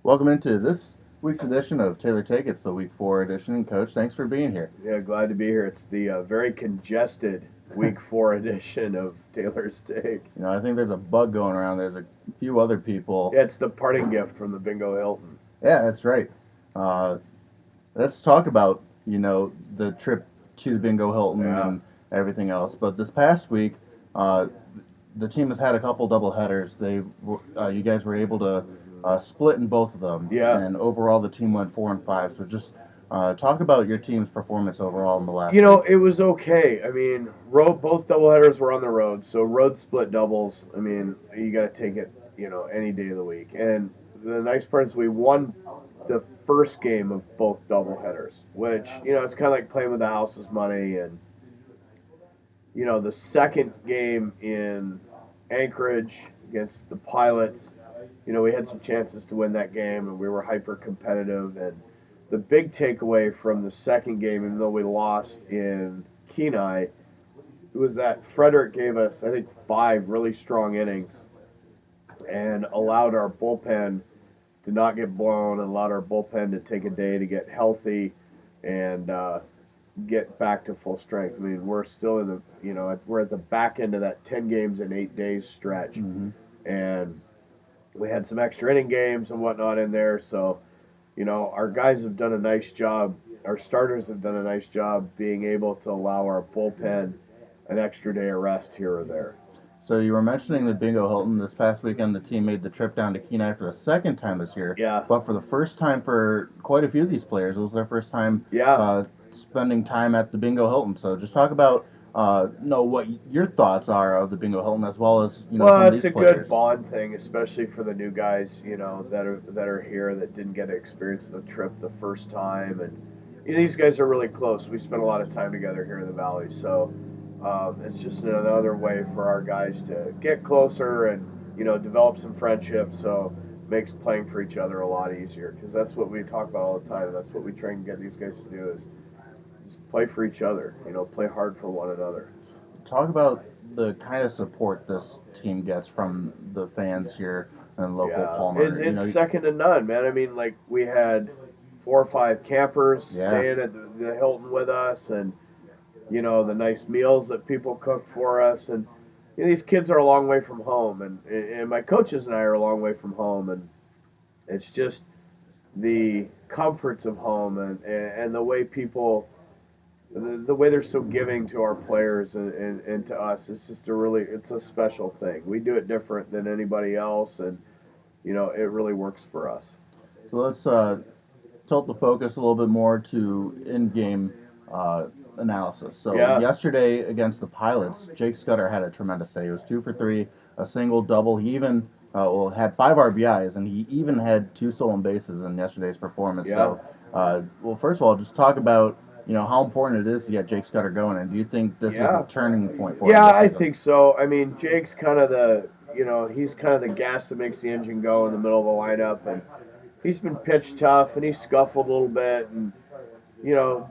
Welcome into this week's edition of Taylor Take. It's the Week 4 edition. And Coach, thanks for being here. Yeah, glad to be here. It's the very congested Week 4 edition of Taylor's Take. I think there's a bug going around. There's a few other people. Yeah, it's the parting gift from the Bingo Hilton. Yeah, that's right. Uh, let's talk about, the trip to the Bingo Hilton Yeah, and everything else. But this past week, uh, the team has had a couple double headers. You guys were able to split in both of them, yeah. and overall the team went 4-5. So just talk about your team's performance overall in the last You know, week. it was okay. I mean, both doubleheaders were on the road, so road split doubles. I mean, you got to take it, any day of the week. And the nice part is we won the first game of both doubleheaders, which it's kind of like playing with the house's money. And the second game in Anchorage against the Pilots, we had some chances to win that game, and we were hyper competitive. And the big takeaway from the second game, even though we lost in Kenai, was that Frederick gave us, I think, 5 really strong innings and allowed our bullpen to not get blown, and allowed our bullpen to take a day to get healthy and get back to full strength. I mean, we're still in the, we're at the back end of that 10 games in 8 days stretch, Mm-hmm. and we had some extra inning games and whatnot in there. So, our guys have done a nice job. Our starters have done a nice job being able to allow our bullpen an extra day of rest here or there. So you were mentioning the Bingo Hilton. This past weekend, the team made the trip down to Kenai for the second time this year, Yeah, but for the first time for quite a few of these players, it was their first time yeah. spending time at the Bingo Hilton. So just talk about what your thoughts are of the Bingo Hilton, as well as some Well, of it's these a good players. bond thing, especially for the new guys, that are here that didn't get to experience the trip the first time. And these guys are really close. We spent a lot of time together here in the valley, so it's just another way for our guys to get closer and develop some friendship. So makes playing for each other a lot easier, because that's what we talk about all the time. That's what we try and get these guys to do is just play for each other. Play hard for one another. Talk about the kind of support this team gets from the fans here in local Yeah, Palmer. it's second to none, man. I mean, like, we had 4 or 5 campers Yeah. staying at the Hilton with us, and the nice meals that people cook for us. And these kids are a long way from home, and my coaches and I are a long way from home, and it's just the comforts of home, and the way people, the way they're so giving to our players and to us. It's just it's a special thing. We do it different than anybody else, and it really works for us. So let's tilt the focus a little bit more to in-game analysis. So Yeah, yesterday against the Pilots, Jake Scudder had a tremendous day. He was 2 for 3, a single, double. He even had 5 RBIs, and he even had 2 stolen bases in yesterday's performance. yeah, So, well, first of all, just talk about how important it is to get Jake Scudder going, and do you think this is a yeah, turning point for him yeah. this I season? think so. I mean, Jake's kind of he's kind of the gas that makes the engine go in the middle of the lineup, and he's been pitched tough, and he's scuffled a little bit, and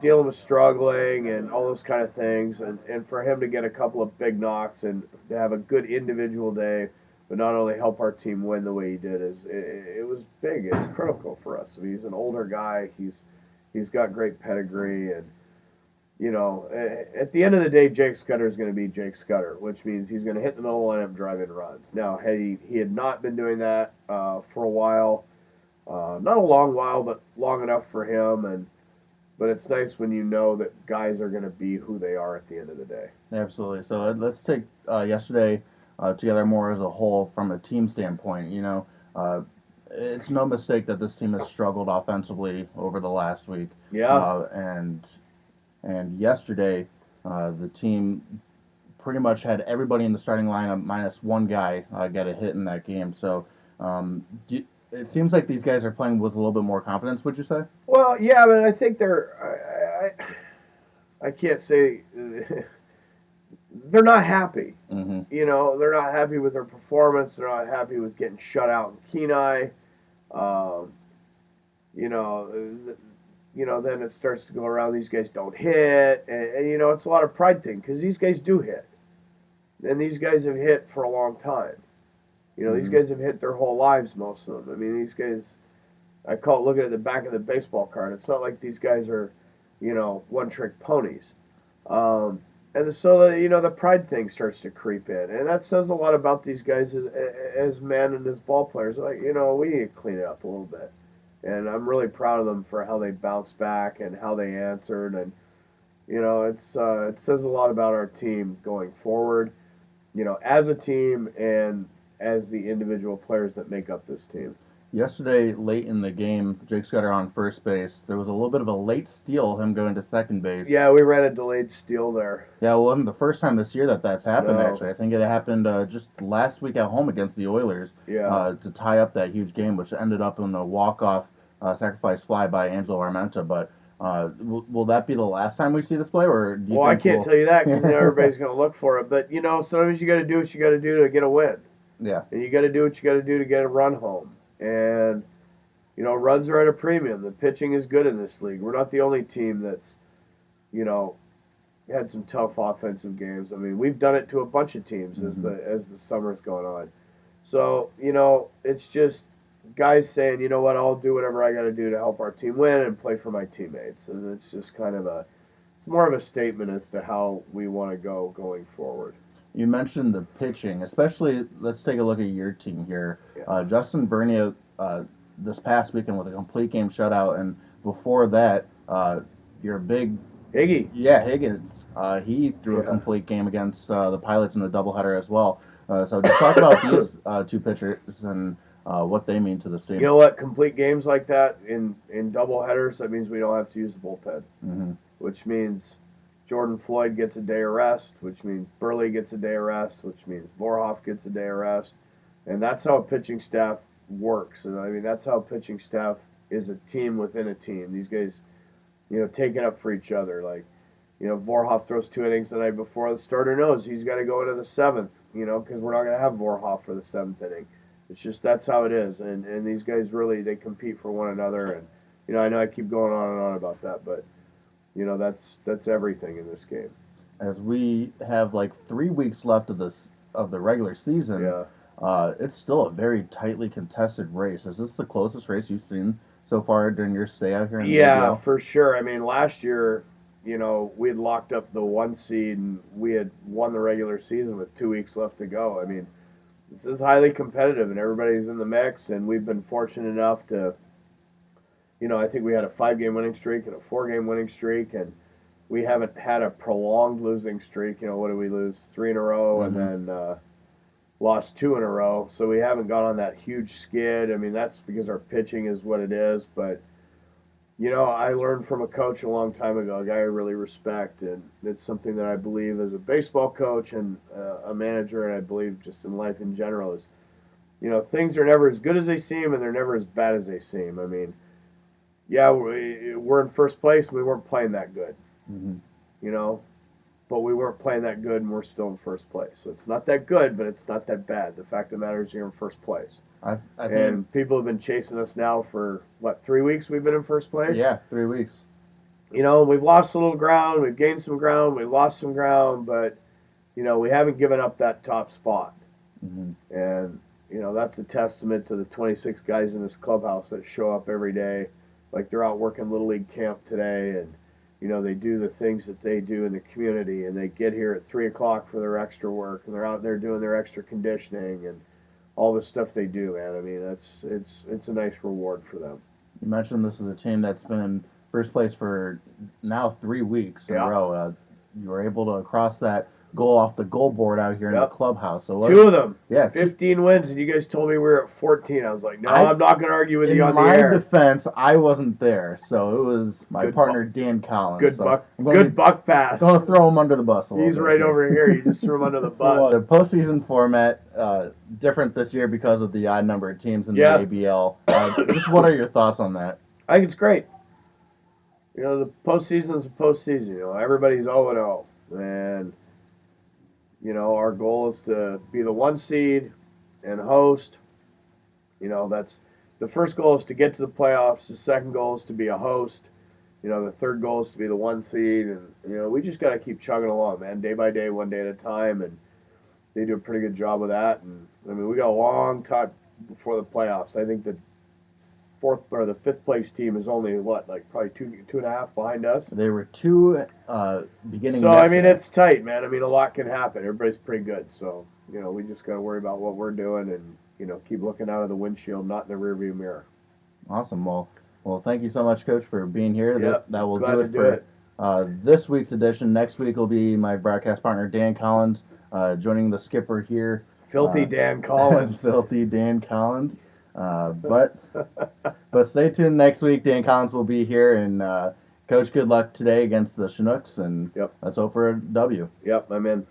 dealing with struggling and all those kind of things, and for him to get a couple of big knocks and to have a good individual day, but not only help our team win the way he did, it was big. It's critical for us. I mean, he's an older guy. He's got great pedigree, and at the end of the day, Jake Scudder is going to be Jake Scudder, which means he's going to hit the middle lineup, drive in runs. Now, had he had not been doing that for a while, not a long while, but long enough for him, and but it's nice when you know that guys are going to be who they are at the end of the day. Absolutely. So let's take yesterday together more as a whole from a team standpoint. It's no mistake that this team has struggled offensively over the last week, Yeah, and yesterday the team pretty much had everybody in the starting lineup minus one guy get a hit in that game. So it seems like these guys are playing with a little bit more confidence. Would you say? well, yeah, but I think I can't say they're not happy. Mm-hmm. They're not happy with their performance. They're not happy with getting shut out in Kenai. Um, you know, then it starts to go around. These guys don't hit, and it's a lot of pride thing, because these guys do hit, and these guys have hit for a long time. These Mm-hmm. guys have hit their whole lives, most of them. I mean, these guys, I call it looking at the back of the baseball card. It's not like these guys are, one-trick ponies. Um, and so the pride thing starts to creep in, and that says a lot about these guys as men and as ball players. Like, we need to clean it up a little bit, and I'm really proud of them for how they bounced back and how they answered, and it says a lot about our team going forward, as a team and as the individual players that make up this team. Yesterday, late in the game, Jake Scudder on first base. There was a little bit of a late steal, him going to second base. Yeah, we ran a delayed steal there. Yeah, it wasn't the first time this year that's happened, No. actually. I think it happened just last week at home against the Oilers Yeah. to tie up that huge game, which ended up in a walk-off sacrifice fly by Angelo Armenta. But will that be the last time we see this play, or do you Well, I think can't tell you that because everybody's going to look for it. But, sometimes you got to do what you got to do to get a win. Yeah. And you got to do what you got to do to get a run home. And, runs are at a premium. The pitching is good in this league. We're not the only team that's, had some tough offensive games. I mean, we've done it to a bunch of teams as the summer's going on. So, it's just guys saying, you know what, I'll do whatever I got to do to help our team win and play for my teammates. And it's just it's more of a statement as to how we want to go going forward. You mentioned the pitching, especially. Let's take a look at your team here. Yeah. Justin Bernier this past weekend with a complete game shutout, and before that, your big Higgins. He threw a complete game against the Pilots in the doubleheader as well. So just talk about these two pitchers and what they mean to this team. You know what? Complete games like that in doubleheaders, that means we don't have to use the bullpen, which means Jordan Floyd gets a day of rest, which means Burley gets a day of rest, which means Vorhoff gets a day of rest. And that's how a pitching staff works. And I mean, that's how a pitching staff is a team within a team. These guys, take it up for each other. Like, Vorhoff throws 2 innings the night before. The starter knows he's got to go into the 7th, because we're not going to have Vorhoff for the 7th inning. It's just that's how it is. And these guys really, they compete for one another. And, I know I keep going on and on about that, but, that's everything in this game. As we have like 3 weeks left of the regular season, it's still a very tightly contested race. Is this the closest race you've seen so far during your stay out here in the ABL? For sure. I mean, last year, we had locked up the 1 seed and we had won the regular season with 2 weeks left to go. I mean, this is highly competitive and everybody's in the mix, and we've been fortunate enough to, I think we had a 5-game winning streak and a 4-game winning streak, and we haven't had a prolonged losing streak. What did we lose? 3 in a row and then lost 2 in a row. So we haven't gone on that huge skid. I mean, that's because our pitching is what it is. But, I learned from a coach a long time ago, a guy I really respect, and it's something that I believe as a baseball coach and a manager, and I believe just in life in general, is, things are never as good as they seem and they're never as bad as they seem. I mean, we're in first place and we weren't playing that good, but we weren't playing that good and we're still in first place. So it's not that good, but it's not that bad. The fact of the matter is you're in first place. I think, and people have been chasing us now for, 3 weeks we've been in first place? Yeah, 3 weeks. We've lost a little ground, we've gained some ground, we've lost some ground, but, we haven't given up that top spot. And, that's a testament to the 26 guys in this clubhouse that show up every day. Like they're out working Little League camp today, and, they do the things that they do in the community, and they get here at 3 o'clock for their extra work, and they're out there doing their extra conditioning and all the stuff they do, man. I mean, it's a nice reward for them. You mentioned this is a team that's been in first place for now 3 weeks in a row. You were able to cross that goal off the goal board out here in the clubhouse. So 2 of them. Yeah. 15 wins, and you guys told me we were at 14. I was like, no, I'm not going to argue with you on the air. In my defense, I wasn't there, so it was my partner, Dan Collins. Good buck pass. Going to throw him under the bus a little bit. He's right over here. You just threw him under the bus. The postseason format, different this year because of the odd number of teams in the ABL. Just what are your thoughts on that? I think it's great. The postseason is a postseason. Everybody's 0-0. And our goal is to be the 1 seed and host. That's the first goal is to get to the playoffs. The second goal is to be a host. The third goal is to be the 1 seed. And, we just got to keep chugging along, man, day by day, one day at a time. And they do a pretty good job of that. And, I mean, we got a long time before the playoffs. I think that fourth or the fifth place team is only what, like probably two and a half behind us. They were two beginning. So I mean, yesterday. it's tight, man. I mean, a lot can happen. Everybody's pretty good, so we just got to worry about what we're doing and keep looking out of the windshield, not in the rearview mirror. Awesome. Well, thank you so much, Coach, for being here. Yep, That will glad do to it do for it. this week's edition. Next week will be my broadcast partner Dan Collins joining the skipper here. Filthy Dan Collins. Filthy Dan Collins. But stay tuned next week. Dan Collins will be here, and Coach, good luck today against the Chinooks, and Yep. let's hope for a W. Yep, I'm in.